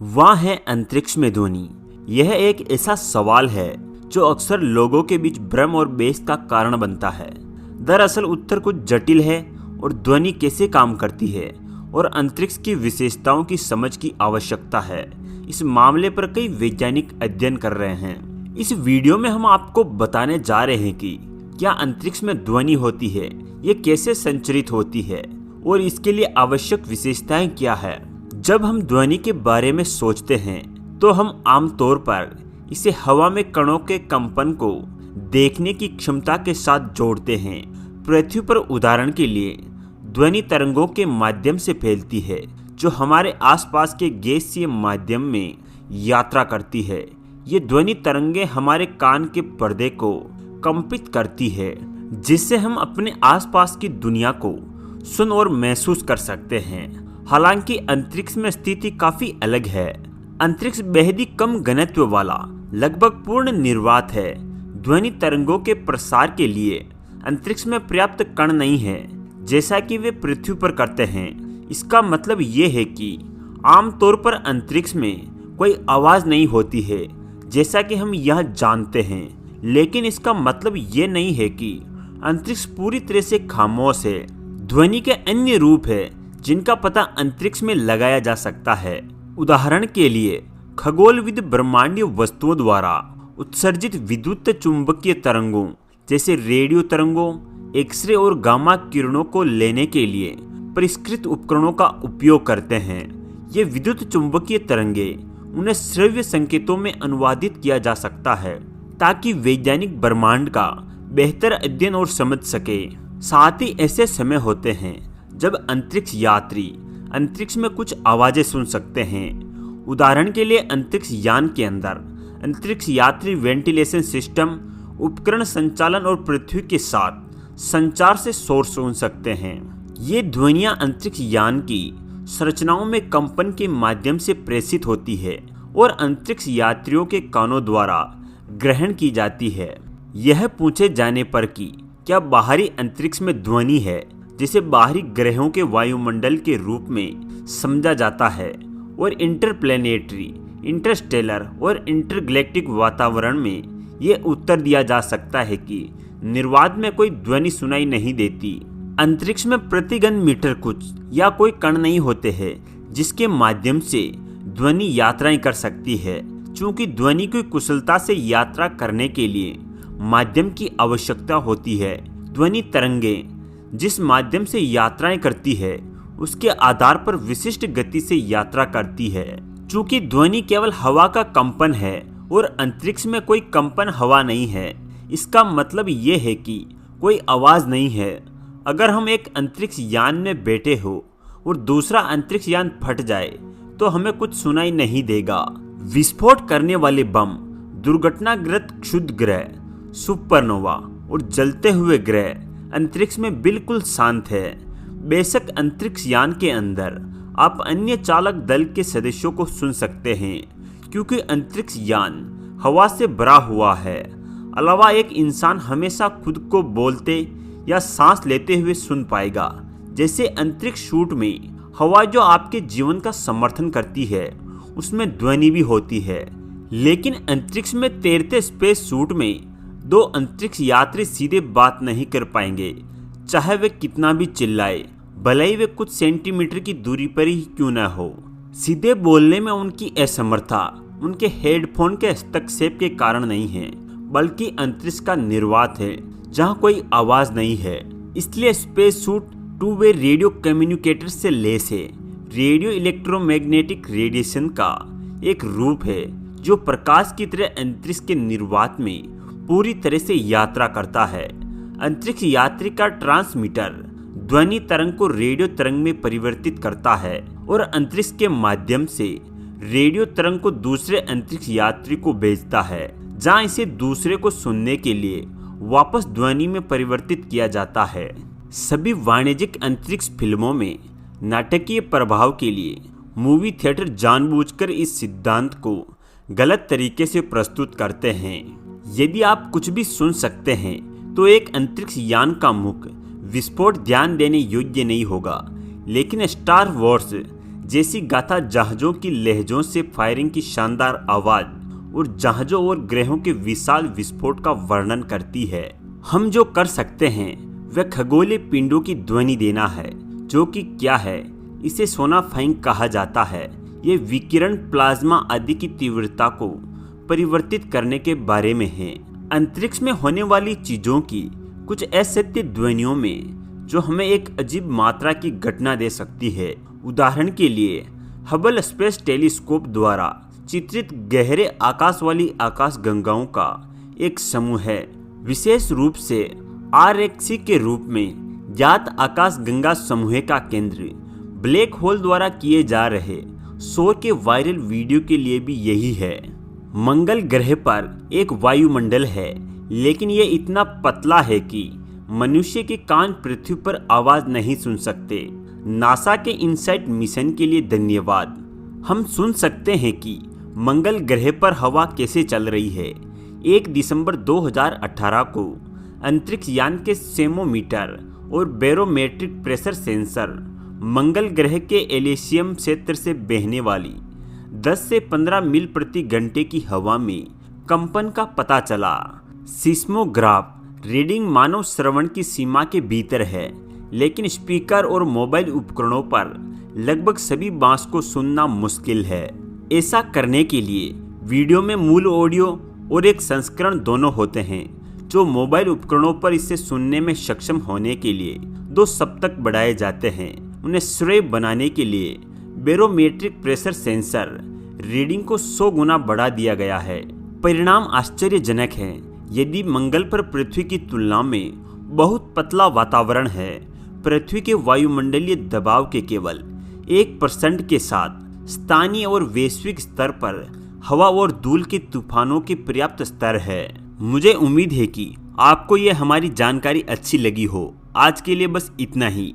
वहाँ है अंतरिक्ष में ध्वनि। यह एक ऐसा सवाल है जो अक्सर लोगों के बीच भ्रम और बहस का कारण बनता है। दरअसल उत्तर कुछ जटिल है और ध्वनि कैसे काम करती है और अंतरिक्ष की विशेषताओं की समझ की आवश्यकता है। इस मामले पर कई वैज्ञानिक अध्ययन कर रहे हैं। इस वीडियो में हम आपको बताने जा रहे हैं कि क्या अंतरिक्ष में ध्वनि होती है, ये कैसे संचरित होती है और इसके लिए आवश्यक विशेषताएं क्या है। जब हम ध्वनि के बारे में सोचते हैं तो हम आमतौर पर इसे हवा में कणों के कंपन को देखने की क्षमता के साथ जोड़ते हैं। पृथ्वी पर उदाहरण के लिए ध्वनि तरंगों के माध्यम से फैलती है जो हमारे आसपास के गैसीय माध्यम में यात्रा करती है। ये ध्वनि तरंगें हमारे कान के पर्दे को कंपित करती है जिससे हम अपने आसपास की दुनिया को सुन और महसूस कर सकते हैं। हालांकि अंतरिक्ष में स्थिति काफी अलग है। अंतरिक्ष बेहद ही कम घनत्व वाला लगभग पूर्ण निर्वात है। ध्वनि तरंगों के प्रसार के लिए अंतरिक्ष में पर्याप्त कण नहीं है जैसा कि वे पृथ्वी पर करते हैं। इसका मतलब ये है कि आमतौर पर अंतरिक्ष में कोई आवाज नहीं होती है जैसा कि हम यह जानते हैं, लेकिन इसका मतलब ये नहीं है कि अंतरिक्ष पूरी तरह से खामोश है। ध्वनि के अन्य रूप है जिनका पता अंतरिक्ष में लगाया जा सकता है। उदाहरण के लिए खगोलविद ब्रह्मांडीय वस्तुओं द्वारा उत्सर्जित विद्युत चुंबकीय तरंगों जैसे रेडियो तरंगों, एक्सरे और गामा किरणों को लेने के लिए परिष्कृत उपकरणों का उपयोग करते हैं। ये विद्युत चुंबकीय तरंगे उन्हें श्रव्य संकेतों में अनुवादित किया जा सकता है ताकि वैज्ञानिक ब्रह्मांड का बेहतर अध्ययन और समझ सके। साथ ही ऐसे समय होते हैं जब अंतरिक्ष यात्री अंतरिक्ष में कुछ आवाजें सुन सकते हैं। उदाहरण के लिए अंतरिक्ष यान के अंदर अंतरिक्ष यात्री वेंटिलेशन सिस्टम उपकरण संचालन और पृथ्वी के साथ संचार से शोर सुन सकते हैं। ये ध्वनियां अंतरिक्ष यान की संरचनाओं में कंपन के माध्यम से प्रेषित होती है और अंतरिक्ष यात्रियों के कानों द्वारा ग्रहण की जाती है। यह पूछे जाने पर कि क्या बाहरी अंतरिक्ष में ध्वनि है जिसे बाहरी ग्रहों के वायुमंडल के रूप में समझा जाता है और इंटरप्लेनेटरी, इंटरस्टेलर और इंटरगैलेक्टिक वातावरण में ये उत्तर दिया जा सकता है कि निर्वात में कोई ध्वनि सुनाई नहीं देती। अंतरिक्ष में प्रति घन मीटर कुछ या कोई कण नहीं होते हैं जिसके माध्यम से ध्वनि यात्राएं कर सकती है। चूंकि ध्वनि की कुशलता से यात्रा करने के लिए माध्यम की आवश्यकता होती है। ध्वनि तरंगें जिस माध्यम से यात्राएं करती है उसके आधार पर विशिष्ट गति से यात्रा करती है। चूंकि ध्वनि केवल हवा का कंपन है और अंतरिक्ष में कोई कंपन हवा नहीं है, इसका मतलब ये है कि कोई आवाज नहीं है। अगर हम एक अंतरिक्ष यान में बैठे हो और दूसरा अंतरिक्ष यान फट जाए तो हमें कुछ सुनाई नहीं देगा। विस्फोट करने वाले बम, दुर्घटनाग्रस्त क्षुद्र ग्रह, सुपरनोवा और जलते हुए ग्रह अंतरिक्ष में बिल्कुल शांत है। बेशक अंतरिक्ष यान के अंदर आप अन्य चालक दल के सदस्यों को सुन सकते हैं क्योंकि अंतरिक्ष यान हवा से भरा हुआ है। अलावा एक इंसान हमेशा खुद को बोलते या सांस लेते हुए सुन पाएगा। जैसे अंतरिक्ष शूट में हवा जो आपके जीवन का समर्थन करती है उसमें ध्वनि भी होती है। लेकिन अंतरिक्ष में तैरते स्पेस सूट में दो अंतरिक्ष यात्री सीधे बात नहीं कर पाएंगे, चाहे वे कितना भी चिल्लाए, भले ही वे कुछ सेंटीमीटर की दूरी पर ही क्यों न हो। सीधे बोलने में उनकी असमर्थता उनके हेडफोन के हस्तक्षेप के कारण नहीं है, बल्कि अंतरिक्ष का निर्वात है जहां कोई आवाज नहीं है। इसलिए space suit two way radio communicator से लैस है। रेडियो इलेक्ट्रोमैग्नेटिक रेडिएशन का एक रूप है जो प्रकाश की तरह अंतरिक्ष के निर्वात में पूरी तरह से यात्रा करता है। अंतरिक्ष यात्री का ट्रांसमीटर ध्वनि तरंग को रेडियो तरंग में परिवर्तित करता है और अंतरिक्ष के माध्यम से रेडियो तरंग को दूसरे अंतरिक्ष यात्री को भेजता है जहां इसे दूसरे को सुनने के लिए वापस ध्वनि में परिवर्तित किया जाता है। सभी वाणिज्यिक अंतरिक्ष फिल्मों में नाटकीय प्रभाव के लिए मूवी थिएटर जानबूझकर इस सिद्धांत को गलत तरीके से प्रस्तुत करते हैं। यदि आप कुछ भी सुन सकते हैं तो एक अंतरिक्ष यान का मुख विस्फोट ध्यान देने योग्य नहीं होगा। लेकिन स्टार वॉर्स जैसी गाथा जहाजों की लहजों से फायरिंग की शानदार आवाज और जहाजों और ग्रहों के विशाल विस्फोट का वर्णन करती है। हम जो कर सकते हैं वह खगोलीय पिंडों की ध्वनि देना है, जो कि क्या है, इसे सोनाफाइंग कहा जाता है। ये विकिरण प्लाज्मा आदि की तीव्रता को परिवर्तित करने के बारे में है। अंतरिक्ष में होने वाली चीजों की कुछ असत्य ध्वनियों में जो हमें एक अजीब मात्रा की घटना दे सकती है। उदाहरण के लिए हबल स्पेस टेलीस्कोप द्वारा चित्रित गहरे आकाश वाली आकाश गंगाओं का एक समूह है, विशेष रूप से RXC के रूप में ज्ञात आकाश गंगा समूह का केंद्र ब्लैक होल द्वारा किए जा रहे शोर के वायरल वीडियो के लिए भी यही है। मंगल ग्रह पर एक वायुमंडल है, लेकिन ये इतना पतला है कि मनुष्य के कान पृथ्वी पर आवाज नहीं सुन सकते। नासा के इनसाइट मिशन के लिए धन्यवाद। हम सुन सकते हैं कि मंगल ग्रह पर हवा कैसे चल रही है। 1 दिसंबर 2018 को अंतरिक्ष यान के सेमोमीटर और बैरोमेट्रिक प्रेशर सेंसर मंगल ग्रह के एलिसियम क्षेत्र से बहने वाली 10 से 15 मील प्रति घंटे की हवा में कंपन का पता चला। सिस्मोग्राफ रीडिंग मानव श्रवण की सीमा के भीतर है, लेकिन स्पीकर और मोबाइल उपकरणों पर लगभग सभी बांस को सुनना मुश्किल है। ऐसा करने के लिए वीडियो में मूल ऑडियो और एक संस्करण दोनों होते हैं, जो मोबाइल उपकरणों पर इसे सुनने में सक्षम होने के लिए 2 सप्तक बढ़ाए जाते हैं। उन्हें श्रेय बनाने के लिए बैरोमेट्रिक प्रेशर सेंसर रीडिंग को 100 गुना बढ़ा दिया गया है। परिणाम आश्चर्यजनक है। यदि मंगल पर पृथ्वी की तुलना में बहुत पतला वातावरण है, पृथ्वी के वायुमंडलीय दबाव के केवल 1% के साथ स्थानीय और वैश्विक स्तर पर हवा और धूल के तूफानों के पर्याप्त स्तर है। मुझे उम्मीद है कि आपको यह हमारी जानकारी अच्छी लगी हो। आज के लिए बस इतना ही।